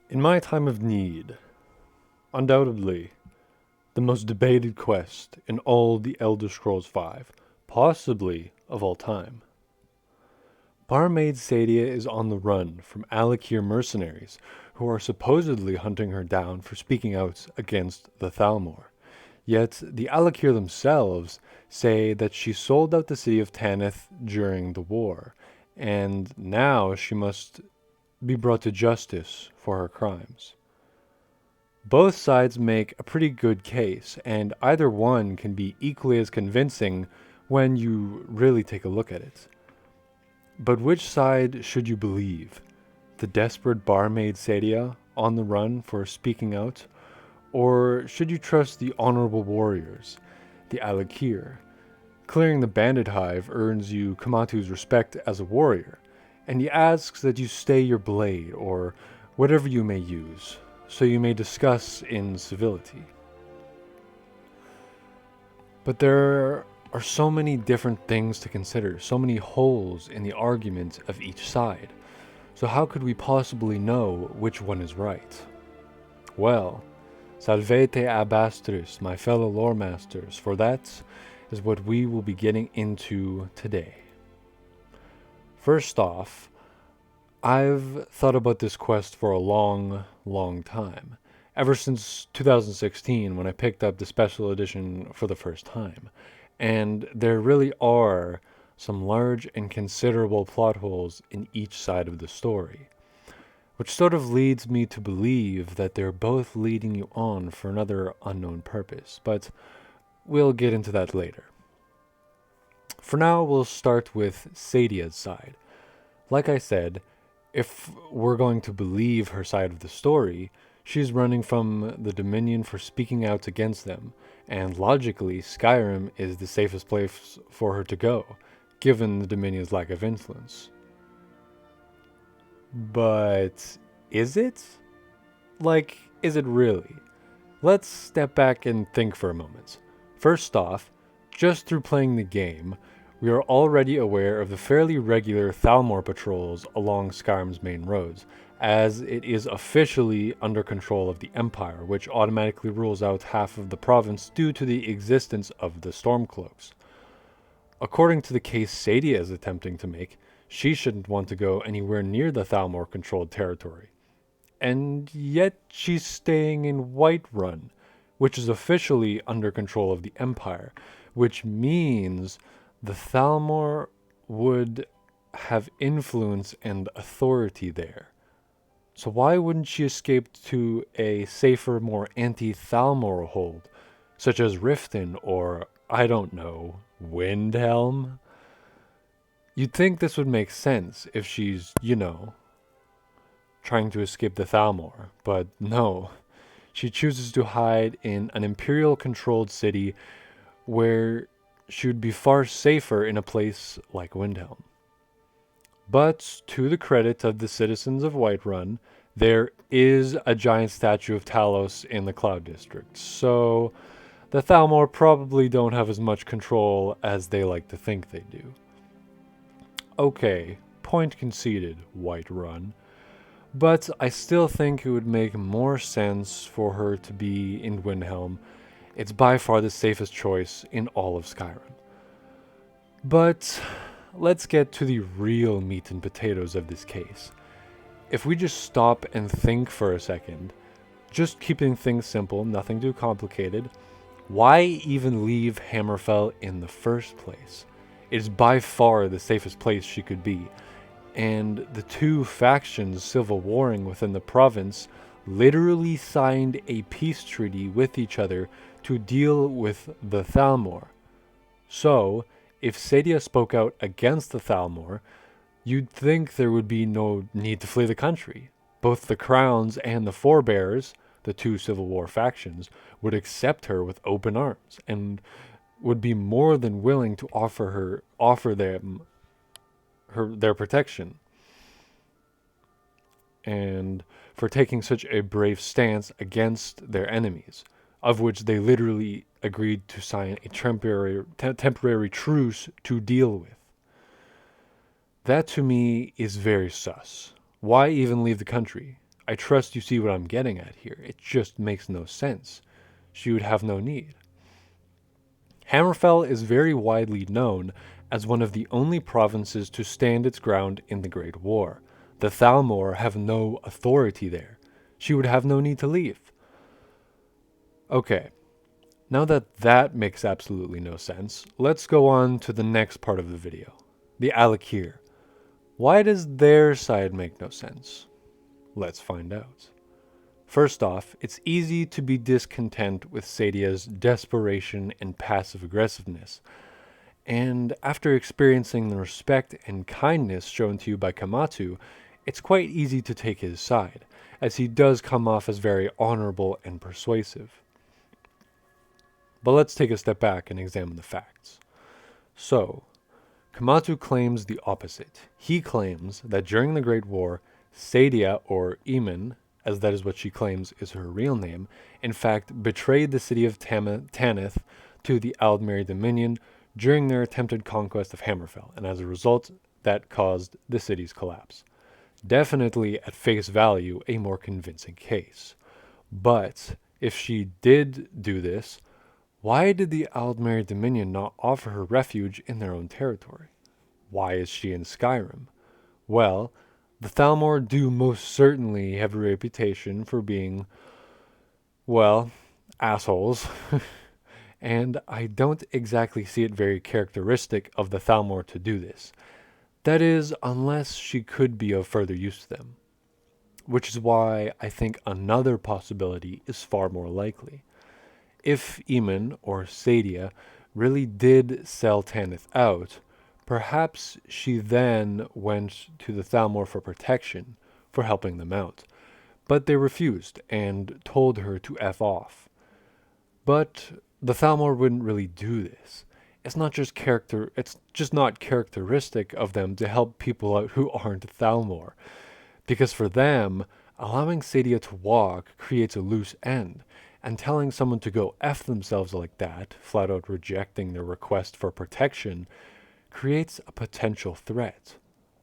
In my time of need, undoubtedly, the most debated quest in all the Elder Scrolls V, possibly of all time. Barmaid Saadia is on the run from Alik'r mercenaries who are supposedly hunting her down for speaking out against the Thalmor. Yet the Alik'r themselves say that she sold out the city of Tanith during the war, and now she must be brought to justice for her crimes. Both sides make a pretty good case, and either one can be equally as convincing when you really take a look at it. But which side should you believe? The desperate barmaid Saadia on the run for speaking out? Or should you trust the honorable warriors, the Alik'r? Clearing the bandit hive earns you Kamatu's respect as a warrior, and he asks that you stay your blade or whatever you may use, so you may discuss in civility. But there are so many different things to consider, so many holes in the argument of each side. So how could we possibly know which one is right? Well, salvete abastris, my fellow lore masters, for that is what we will be getting into today. First off, I've thought about this quest for a long time. Ever since 2016 when I picked up the special edition for the first time. And there really are some large and considerable plot holes in each side of the story. Which sort of leads me to believe that they're both leading you on for another unknown purpose, but we'll get into that later. For now, we'll start with Saadia's side. Like I said, if we're going to believe her side of the story, she's running from the Dominion for speaking out against them, and logically, Skyrim is the safest place for her to go, given the Dominion's lack of influence. But is it? Like, is it really? Let's step back and think for a moment. First off, just through playing the game, we are already aware of the fairly regular Thalmor patrols along Skyrim's main roads, as it is officially under control of the Empire, which automatically rules out half of the province due to the existence of the Stormcloaks. According to the case Saadia is attempting to make, she shouldn't want to go anywhere near the Thalmor-controlled territory. And yet she's staying in Whiterun, which is officially under control of the Empire, which means the Thalmor would have influence and authority there. So why wouldn't she escape to a safer, more anti-Thalmor hold, such as Riften or, I don't know, Windhelm? You'd think this would make sense if she's, trying to escape the Thalmor, but no. She chooses to hide in an Imperial-controlled city where she would be far safer in a place like Windhelm. But to the credit of the citizens of Whiterun, there is a giant statue of Talos in the Cloud District, so the Thalmor probably don't have as much control as they like to think they do. Okay, point conceded, Whiterun. But I still think it would make more sense for her to be in Windhelm. It's by far the safest choice in all of Skyrim. But let's get to the real meat and potatoes of this case. If we just stop and think for a second, just keeping things simple, nothing too complicated, why even leave Hammerfell in the first place? It is by far the safest place she could be, and the two factions civil warring within the province literally signed a peace treaty with each other to deal with the Thalmor. So, if Saadia spoke out against the Thalmor, you'd think there would be no need to flee the country. Both the Crowns and the Forebears, the two Civil War factions, would accept her with open arms and would be more than willing to offer them their protection. And for taking such a brave stance against their enemies, of which they literally agreed to sign a temporary truce to deal with. That to me is very sus. Why even leave the country? I trust you see what I'm getting at here. It just makes no sense. She would have no need. Hammerfell is very widely known as one of the only provinces to stand its ground in the Great War. The Thalmor have no authority there. She would have no need to leave. Okay, now that that makes absolutely no sense, let's go on to the next part of the video. The Alik'r. Why does their side make no sense? Let's find out. First off, it's easy to be discontent with Saadia's desperation and passive aggressiveness. And after experiencing the respect and kindness shown to you by Kamatu, it's quite easy to take his side, as he does come off as very honorable and persuasive. But let's take a step back and examine the facts. So, Kamatu claims the opposite. He claims that during the Great War, Saadia, or Eamon, as that is what she claims is her real name, in fact betrayed the city of Tanith to the Aldmeri Dominion during their attempted conquest of Hammerfell, and as a result, that caused the city's collapse. Definitely, at face value, a more convincing case. But if she did do this, why did the Aldmeri Dominion not offer her refuge in their own territory? Why is she in Skyrim? Well, the Thalmor do most certainly have a reputation for being, well, assholes. And I don't exactly see it very characteristic of the Thalmor to do this. That is, unless she could be of further use to them. Which is why I think another possibility is far more likely. If Eamon, or Saadia, really did sell Tanith out, perhaps she then went to the Thalmor for protection, for helping them out. But they refused, and told her to F off. But the Thalmor wouldn't really do this. It's just not characteristic of them to help people out who aren't Thalmor. Because for them, allowing Saadia to walk creates a loose end, and telling someone to go F themselves like that, flat out rejecting their request for protection, creates a potential threat,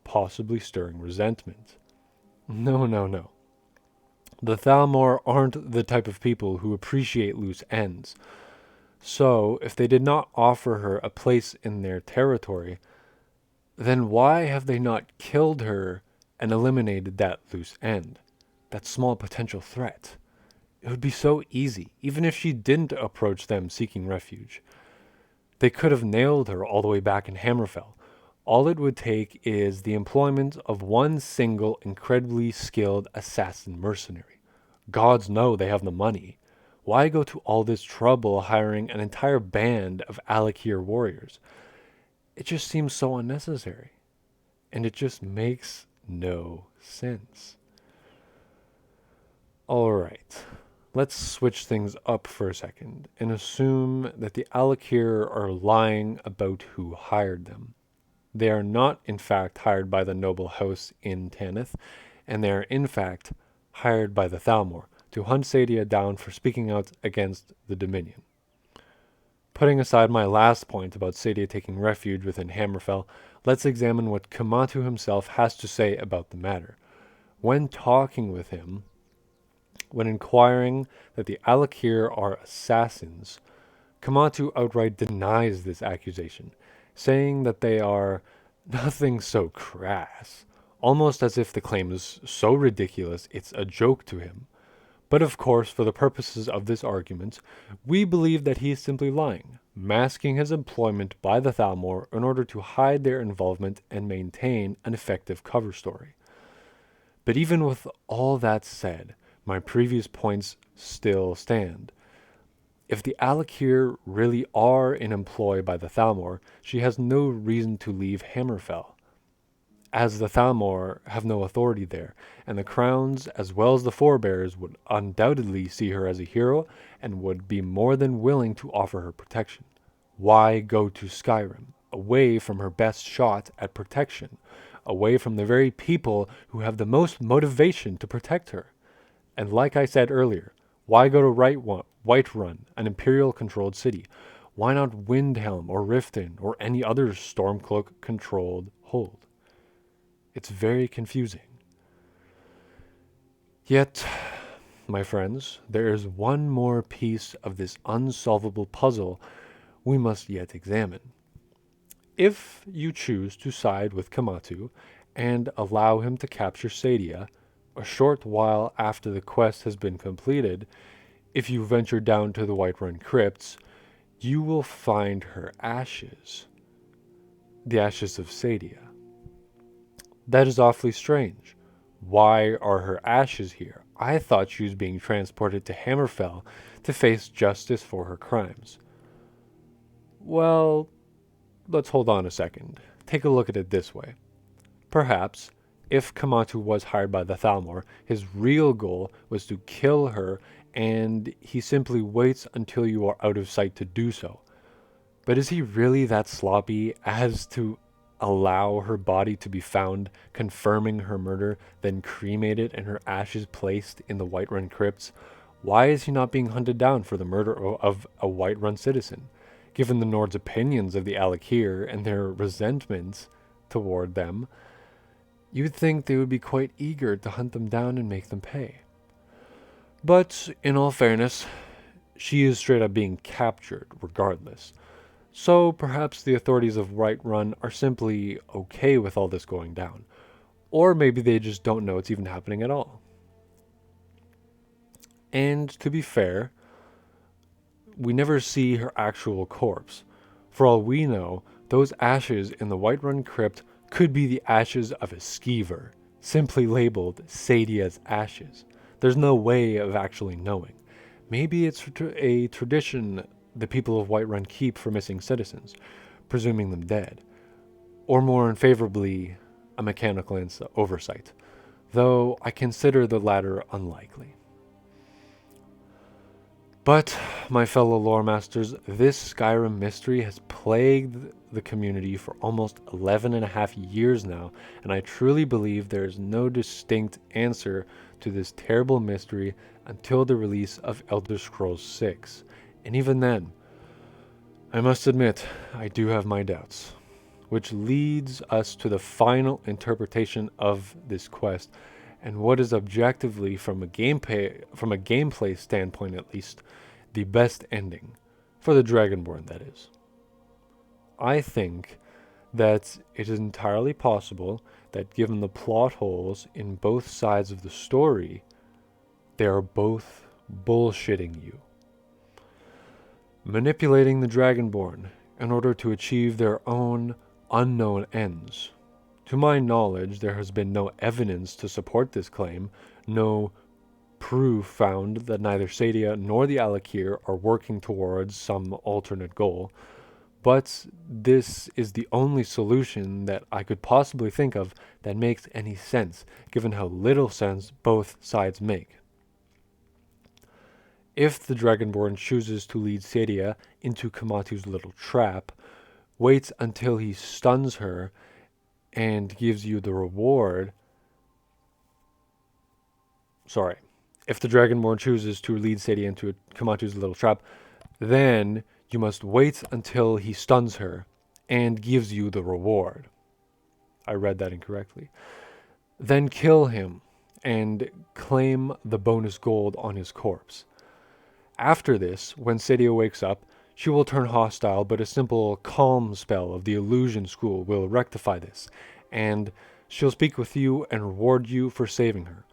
possibly stirring resentment. No. The Thalmor aren't the type of people who appreciate loose ends. So, if they did not offer her a place in their territory, then why have they not killed her and eliminated that loose end, that small potential threat? It would be so easy, even if she didn't approach them seeking refuge. They could have nailed her all the way back in Hammerfell. All it would take is the employment of one single incredibly skilled assassin mercenary. Gods know they have the money. Why go to all this trouble hiring an entire band of Alik'r warriors? It just seems so unnecessary. And it just makes no sense. Alright, let's switch things up for a second and assume that the Alik'r are lying about who hired them. They are not, in fact, hired by the noble house in Tanith, and they are, in fact, hired by the Thalmor to hunt Saadia down for speaking out against the Dominion. Putting aside my last point about Saadia taking refuge within Hammerfell, let's examine what Kamatu himself has to say about the matter. When talking with him, when inquiring that the Alik'r are assassins, Kamatu outright denies this accusation, saying that they are nothing so crass, almost as if the claim is so ridiculous it's a joke to him. But of course, for the purposes of this argument, we believe that he is simply lying, masking his employment by the Thalmor in order to hide their involvement and maintain an effective cover story. But even with all that said, my previous points still stand. If the Alik'r really are in employ by the Thalmor, she has no reason to leave Hammerfell, as the Thalmor have no authority there, and the crowns as well as the forebears would undoubtedly see her as a hero and would be more than willing to offer her protection. Why go to Skyrim, away from her best shot at protection, away from the very people who have the most motivation to protect her? And like I said earlier, why go to Whiterun, an Imperial-controlled city? Why not Windhelm or Riften or any other Stormcloak-controlled hold? It's very confusing. Yet, my friends, there is one more piece of this unsolvable puzzle we must yet examine. If you choose to side with Kamatu and allow him to capture Saadia, a short while after the quest has been completed, if you venture down to the Whiterun crypts, you will find her ashes. The ashes of Saadia. That is awfully strange. Why are her ashes here? I thought she was being transported to Hammerfell to face justice for her crimes. Well, let's hold on a second. Take a look at it this way. Perhaps, if Kamatu was hired by the Thalmor, his real goal was to kill her, and he simply waits until you are out of sight to do so. But is he really that sloppy as to allow her body to be found, confirming her murder, then cremated and her ashes placed in the Whiterun crypts? Why is he not being hunted down for the murder of a Whiterun citizen? Given the Nord's opinions of the Alik'r and their resentments toward them, you'd think they would be quite eager to hunt them down and make them pay. But, in all fairness, she is straight up being captured regardless. So perhaps the authorities of Whiterun are simply okay with all this going down. Or maybe they just don't know it's even happening at all. And to be fair, we never see her actual corpse. For all we know, those ashes in the Whiterun crypt could be the ashes of a skeever, simply labeled Saadia's ashes. There's no way of actually knowing. Maybe it's a tradition the people of Whiterun keep for missing citizens, presuming them dead. Or more unfavorably, a mechanical oversight, though I consider the latter unlikely. But, my fellow lore masters, this Skyrim mystery has plagued the community for almost 11 and a half years now, and I truly believe there is no distinct answer to this terrible mystery until the release of Elder Scrolls 6. And even then, I must admit, I do have my doubts. Which leads us to the final interpretation of this quest, and what is objectively, from a gameplay standpoint at least, the best ending. For the Dragonborn, that is. I think that it is entirely possible that given the plot holes in both sides of the story, they are both bullshitting you. Manipulating the Dragonborn in order to achieve their own unknown ends. To my knowledge, there has been no evidence to support this claim, no proof found that neither Saadia nor the Alik'r are working towards some alternate goal, but this is the only solution that I could possibly think of that makes any sense, given how little sense both sides make. If the Dragonborn chooses to lead Saadia into Kamatu's little trap, waits until he stuns her, and gives you the reward. If the Dragonborn chooses to lead Saadia into Kamatu's little trap, then you must wait until he stuns her and gives you the reward. I read that incorrectly. Then kill him and claim the bonus gold on his corpse. After this, when Saadia wakes up, she will turn hostile, but a simple calm spell of the illusion school will rectify this, and she'll speak with you and reward you for saving her.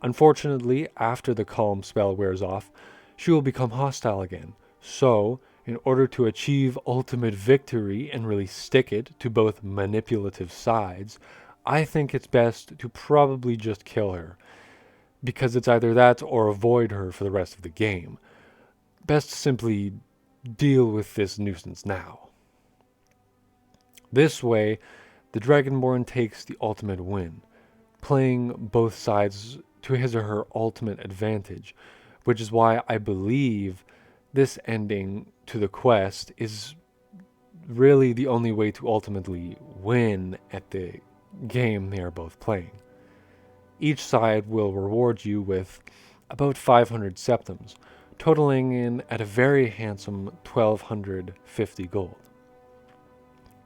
Unfortunately, after the calm spell wears off, she will become hostile again. So, in order to achieve ultimate victory and really stick it to both manipulative sides, I think it's best to probably just kill her, because it's either that or avoid her for the rest of the game. Best to simply deal with this nuisance now. This way, the Dragonborn takes the ultimate win, playing both sides to his or her ultimate advantage, which is why I believe this ending to the quest is really the only way to ultimately win at the game they are both playing. Each side will reward you with about 500 septims, totaling in at a very handsome 1,250 gold.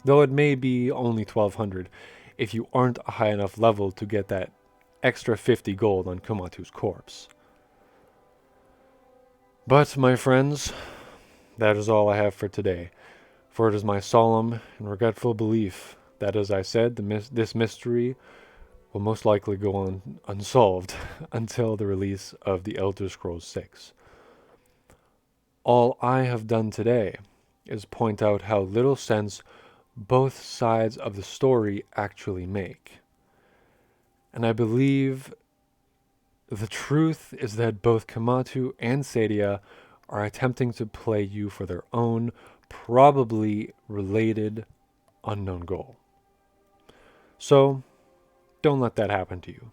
Though it may be only 1,200 if you aren't a high enough level to get that extra 50 gold on Komatu's corpse. But, my friends, that is all I have for today, for it is my solemn and regretful belief that, as I said, this mystery will most likely go on unsolved until the release of the Elder Scrolls 6. All I have done today is point out how little sense both sides of the story actually make. And I believe the truth is that both Komatu and Saadia are attempting to play you for their own, probably related, unknown goal. So, don't let that happen to you.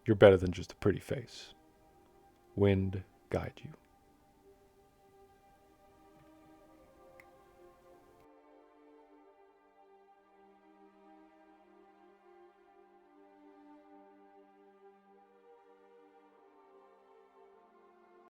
You're better than just a pretty face. Wind guide you.